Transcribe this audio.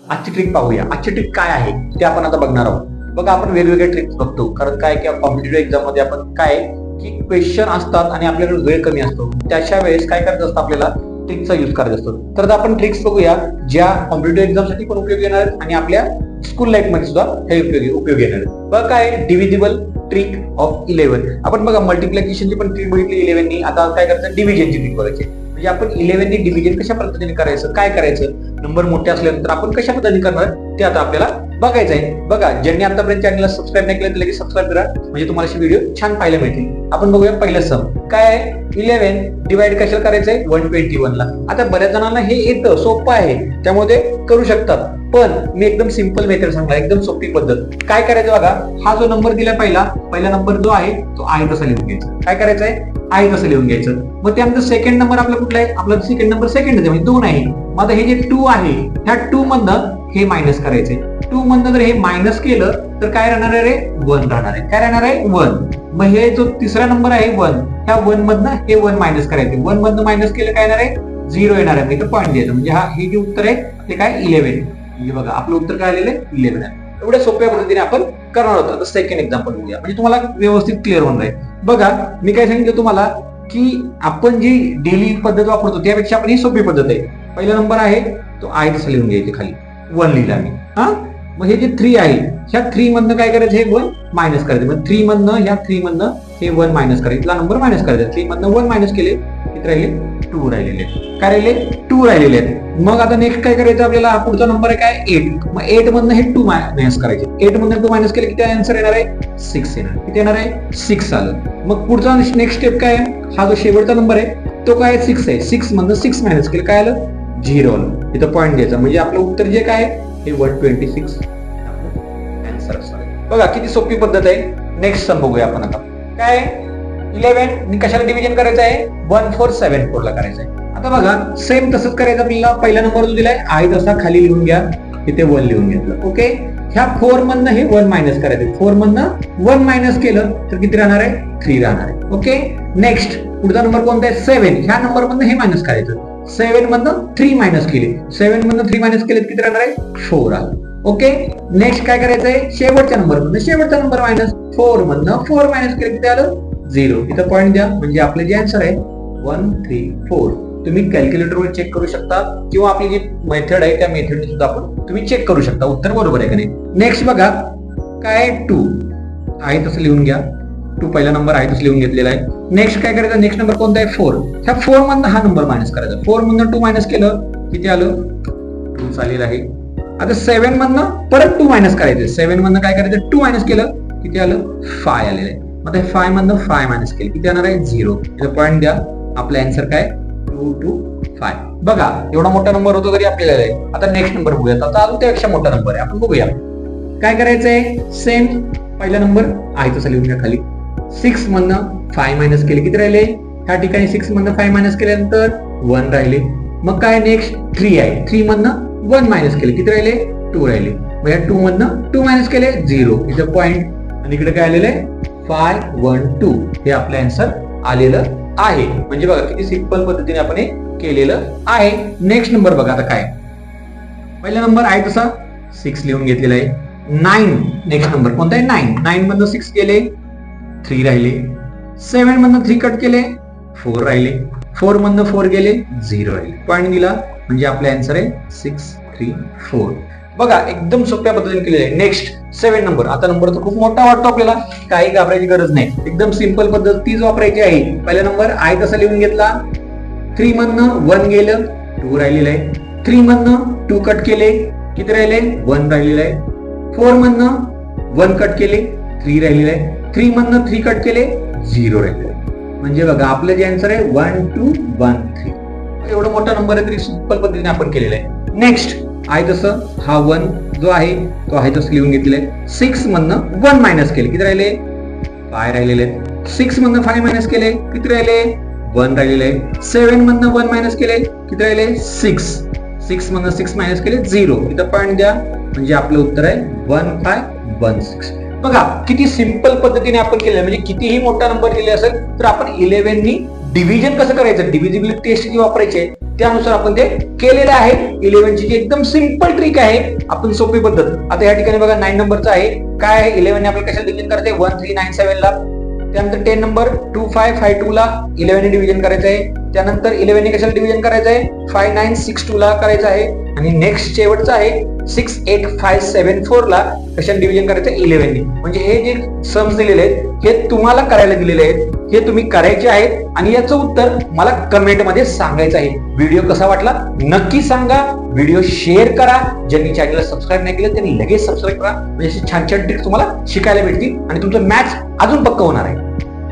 आजची ट्रिक पाहूया. आजची ट्रिक काय आहे ते आपण आता बघणार आहोत. बघा, आपण वेगवेगळे ट्रिक्स बघतो, कारण काय की कॉम्पिटेटिव्ह एक्झाम मध्ये आपण काय की क्वेश्चन असतात आणि आपल्याकडे वेळ कमी असतो. त्याच्या वेळेस काय करायचं असतं, आपल्याला ट्रिकचा यूज करायचा असतो. तर आता आपण ट्रिक्स बघूया ज्या कॉम्पिटेटिव्ह एक्झाम साठी पण उपयोगी येणार आहेत आणि आपल्या स्कूल लाईफ मध्ये सुद्धा हे उपयोगी येणार आहेत. बघा, काय डिव्हिजिबल ट्रिक ऑफ 11. आपण बघा मल्टिप्लिकेशनची पण ट्रिक बघितली 11 नी. आता काय करायचं, डिव्हिजनची ट्रिक बघायची. म्हणजे आपण 11 नी डिव्हिजन कशा पद्धतीने करायचं, काय करायचं, नंबर मोठे असल्यानंतर आपण कशा पद्धतीने करणार ते आता आपल्याला बघायचं आहे. बघा, ज्यांनी आतापर्यंत चॅनलला सबस्क्राईब नाही केलं तर लगेच सबस्क्राईब करा, म्हणजे तुम्हाला असे व्हिडिओ छान पाहायला मिळतील. आपण बघूया पहिलं सम काय आहे. 11 डिवाइड कशाला करायचंय, 121 ला. आता बऱ्याच जणांना हे येतं, सोपं आहे, त्यामुळे करू शकतात. पण मी एकदम सिंपल मेथड सांगणार, एकदम सोपी पद्धत. काय करायचं बघा, हा जो नंबर दिला पहिला नंबर जो आहे तो आहे तसा लिहून घ्यायचा. काय करायचंय, आहे तसं लिहून घ्यायचं. मग त्यानंतर सेकंड नंबर आपला कुठला आहे, आपला सेकंड नंबर सेकंड आहे म्हणजे 2 आहे. मग आता हे जे 2 आहे, ह्या 2 मधनं हे मायनस करायचंय. 2 मधनं जर हे मायनस केलं तर काय राहणार आहे रे, 1 राहणार आहे. काय राहणार आहे, 1. मग हे जो तिसरा नंबर आहे 1, ह्या 1 मधनं हे 1 मायनस करायचं. 1 मधनं मायनस केलं काय येणार आहे, 0 येणार आहे. इथं पॉईंट द्यायचं. म्हणजे हे जे उत्तर आहे ते काय 11. म्हणजे बघा, आपलं उत्तर काय आलेलं आहे, 11 आहे. एवढ्या सोप्या पद्धतीने आपण करणार होतो. आता सेकंड एक्झाम्पल बघूया, म्हणजे तुम्हाला व्यवस्थित क्लिअर होणार आहे. बघा, मी काय सांगितलं तुम्हाला की आपण जी डेली पद्धत वापरतो त्यापेक्षा आपण ही सोपी पद्धत आहे. पहिला नंबर आहे तो आहे तसं लिहून घ्यायचे, खाली 1 लिहिला मी. मग हे जे 3 आहे, ह्या 3 मधनं काय करायचं, हे 1 मायनस करायचं. मग 3 मधनं ह्या 3 मधनं हे 1 मायनस करायचं, इथला नंबर मायनस करायचा. 3 मधनं 1 मायनस केले, किती राहिले, 2 राहिलेले. काय राहिले, 2 राहिलेले आहेत. मग आता नेक्स्ट काय करायचं आपल्याला, हा पुढचा नंबर आहे काय 8. मग 8 मधनं हे 2 मायनस करायचे. 8 मधनं 2 मायनस केले, किती आन्सर येणार आहे, 6 येणार. किती येणार आहे, 6 आलं. मग पुढचा नेक्स्ट स्टेप काय आहे, हा जो शेवटचा नंबर आहे तो काय 6 आहे. 6 मधनं 6 मायनस केलं, काय आलं, 0 आलं. इथं पॉईंट द्यायचा. म्हणजे आपलं उत्तर जे काय हे 126 आन्सर असणार. बघा, किती सोपी पद्धत आहे. नेक्स्ट सम बघूया आपण आता. काय 11 कशाला डिव्हिजन करायचं आहे, 1474 ला करायचं आहे. आता बघा, सेम तसंच करायचं आपल्याला. पहिला नंबर जो दिलाय आहे तसा खाली लिहून घ्या, तिथे 1 लिहून घेतलं. ओके, ह्या 4 मधनं हे 1 मायनस करायचं. 4 मधनं 1 मायनस केलं तर किती राहणार आहे, 3 राहणार आहे. ओके, नेक्स्ट पुढचा नंबर कोणता आहे, 7. ह्या नंबर मधनं हे मायनस करायचं. 7 मधनं 3 मायनस केले. 7 मधनं 3 मायनस केले किती राहणार आहे, 4 आलं. ओके, नेक्स्ट काय करायचंय, शेवटच्या नंबर मधनं शेवटचा नंबर मायनस. 4 मधनं 4 मायनस केले, किती आलं, 0. इथं पॉईंट द्या. म्हणजे आपले जे आन्सर आहे 134. तुम्ही कॅल्क्युलेटरवर चेक करू शकता किंवा आपली जी मेथड आहे त्या मेथडने सुद्धा आपण तुम्ही चेक करू शकता उत्तर बरोबर आहे का नाही. नेक्स्ट बघा, काय 2 आहे तसं लिहून घ्या. 2 पहिला नंबर आहे तसं लिहून घेतलेला आहे. नेक्स्ट काय करायचं, नेक्स्ट नंबर कोणता आहे 4. ह्या 4 मधनं हा नंबर मायनस करायचा. 4 मधनं 2 मायनस केलं, किती आलं, 2 आलेलं आहे. आता 7 मधनं परत 2 मायनस करायचे. 7 मधनं काय करायचं, 2 मायनस केलं, किती आलं, 5 आलेलं आहे. मग 5 मधनं 5 मायनस केले, किती येणार आहे, 0. इथं पॉईंट द्या. आपला आन्सर काय 225. बघा, एवढा मोठा नंबर होतो तरी आपल्याला आहे. आता नेक्स्ट नंबर बघूया. आता अजून त्यापेक्षा मोठा नंबर आहे, आपण बघूया. काय करायचंय, सेम पहिला नंबर आहे तसं लिहून घ्या खाली. 6 मधनं 5 मायनस केले, किती राहिले, ह्या ठिकाणी 6 मधनं 5 मायनस केल्यानंतर 1 राहिले. मग काय नेक्स्ट 3 आहे. 3 मधनं 1 मायनस केले, किती राहिले, 2 राहिले. मग या 2 मधनं 2 मायनस केले, 0. इथं पॉईंट. आणि इकडे काय आलेलं आहे 512. हे आपलं आन्सर आलेलं आहे. म्हणजे बघा, किती सिंपल पद्धतीने आपण हे केलेलं आहे. नेक्स्ट नंबर बघा, आता काय पहिला नंबर आहे तसा 6 लिहून घेतलेला आहे. 9 नेक्स्ट नंबर कोणता आहे, 9. 9 मधनं 6 गेले, 3 राहिले. 7 मधनं 3 कट केले, 4 राहिले. 4 मधनं 4 गेले, 0 राहिले. पॉईंट दिला. म्हणजे आपला आन्सर आहे 634. बघा, एकदम सोप्या पद्धतीने केलेलं आहे. Next 7 number. आता नंबर तर खूप मोठा वाटतो आपल्याला, काही घाबरायची गरज नाही. एकदम सिंपल पद्धत तीच वापरायची आहे. पहिला नंबर आहे तसा लिहून घेतला. 3 मधनं 1 गेलं, 2 राहिलेलं आहे. 3 मधनं 2 कट केले, किती राहिले, 1 राहिलेलं आहे. 4 मधनं 1 कट केले, 3 राहिलेलं आहे. 3 मधनं 3 कट केले, 0 राहिलेलं आहे. म्हणजे बघा, आपलं जे आन्सर आहे 1213. एवढा मोठा नंबर आहे तरी सिंपल पद्धतीने आपण केलेला आहे. नेक्स्ट आहे तसं हा 1 जो आहे तो आहे तसं लिहून घेतलेला आहे. 6 मधनं 1 मायनस केले, किती राहिले, 5 राहिलेले आहेत. 6 मधनं 5 मायनस केले, किती राहिले, 1 राहिलेले आहे. 7 मधनं 1 मायनस केले, किती राहिले, 6. 6 मधनं 6 मायनस केले, 0. इथं पॉईंट द्या. म्हणजे आपलं उत्तर आहे 1516. बघा, किती सिंपल पद्धतीने आपण केलं. म्हणजे कितीही मोठा नंबर दिले असेल तर आपण 11 नी डिव्हिजन कसं करायचं, डिव्हिजिबिलिटी टेस्ट जी वापरायची त्यानुसार आपण ते केलेलं आहे. 11 ची एकदम सिंपल ट्रिक आहे, आपण सोपी पद्धत. आता या ठिकाणी बघा 9 नंबरचा आहे. काय आहे 11 ने आपल्याला कशाला डिव्हिजन करायचंय 1397 ला. त्यानंतर 10 नंबर 2552 ला 11 ने डिव्हिजन करायचं आहे. त्यानंतर 11 ने कशाला डिव्हिजन करायचं आहे 5962 ला करायचं आहे. आणि नेक्स्ट शेवटचा आहे 68574 ला कशाला डिव्हिजन करायचं 11 ने. म्हणजे हे जे सम्स दिलेले आहेत हे तुम्हाला करायला दिलेले आहेत, हे तुम्ही करायचे आहेत आणि याचं उत्तर मला कमेंट मध्ये सांगायचं आहे. व्हिडिओ कसा वाटला नक्की सांगा. व्हिडिओ शेअर करा. ज्यांनी चॅनलला सबस्क्राईब नाही केलं त्यांनी लगेच सबस्क्राईब करा. म्हणजे छान छान ट्रिक्स तुम्हाला शिकायला भेटतील आणि तुमचं मॅथ्स अजून पक्का होणार आहे.